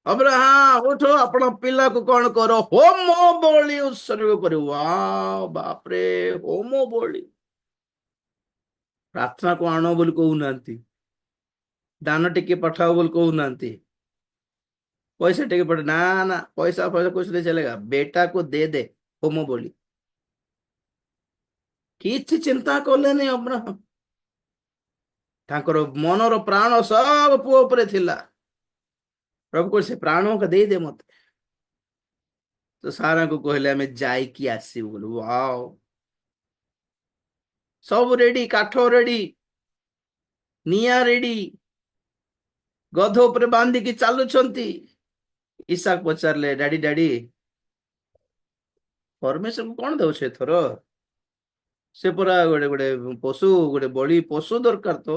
Abraham ଉଠ, ଆପଣ ପିଲାକୁ କଣ କର, ହୋମ ବଳି ଉତ୍ସର୍ଗ କରିବ। ବାପରେ, ହୋମ ବଳି। ପ୍ରାର୍ଥନାକୁ ଆଣ ବୋଲି କହୁନାହାନ୍ତି, ଦାନ ଟିକେ ପଠାଅ ବୋଲି କହୁନାହାନ୍ତି, पैसा टिके पड़े ना। ना पैसा पैसा कुछ नहीं चलेगा, बेटा को दे दे होमो बोली। କିଛି ଚିନ୍ତା କଲେନି ଅବ୍ରାହମ। ତାଙ୍କର ମନର ପ୍ରାଣ ସବୁ ପୁଅ ଉପରେ ଥିଲା। ପ୍ରଭୁ କହିଲେ ସେ ପ୍ରାଣ ଦେଇଦେ ମତେ। ତ ସାରାଙ୍କୁ କହିଲେ ଆମେ ଯାଇକି ଆସିବୁ ବୋଲି। ୱାଓ, ସବୁ ରେଡି, କାଠ ରେଡି, ନିଆଁ ରେଡି, ଗଧ ଉପରେ ବାନ୍ଧିକି ଚାଲୁଛନ୍ତି। ଇସାକ ପଚାରିଲେ, ଡାଡି ଡାଡି ପରମେଶ୍ୱରକୁ କଣ ଦଉଛ ଏଥର? ସେ ପରା ଗୋଟେ ଗୋଟେ ପଶୁ, ଗୋଟେ ବଳି ପଶୁ ଦରକାର ତ।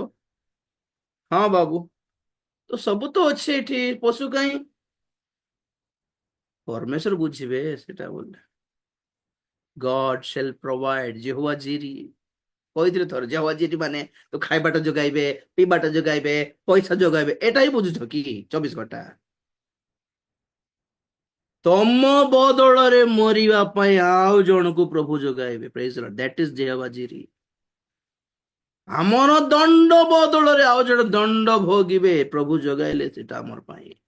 ହଁ ବାବୁ, ତ ସବୁ ତ ଅଛି ଏଠି, ପଶୁ କାହିଁ? ପରମେଶ୍ୱର ବୁଝିବେ ସେଟା ବୋଲେ। ଗଡ ଶେଲ୍ ପ୍ରୋଭାଇଡ, ଯେହୋୱା ଜିରି କହିଥିଲେ ଥରେ, ଯେହୋୱା ଜିରି ମାନେ ତ ଖାଇବାଟା ଯୋଗାଇବେ, ପିଇବାଟା ଯୋଗାଇବେ, ପଇସା ଯୋଗାଇବେ, ଏଟା ହିଁ ବୁଝୁଛ କି 24 ଘଣ୍ଟା? ତମ ବଦଳରେ ମରିବା ପାଇଁ ଆଉ ଜଣକୁ ପ୍ରଭୁ ଯୋଗାଇବେ। Praise the Lord, that is Jehovah Jireh. ଆମର ଦଣ୍ଡ ବଦଳରେ ଆଉ ଜଣେ ଦଣ୍ଡ ଭୋଗିବେ, ପ୍ରଭୁ ଯୋଗାଇଲେ ସେଟା ଆମର ପାଇଁ।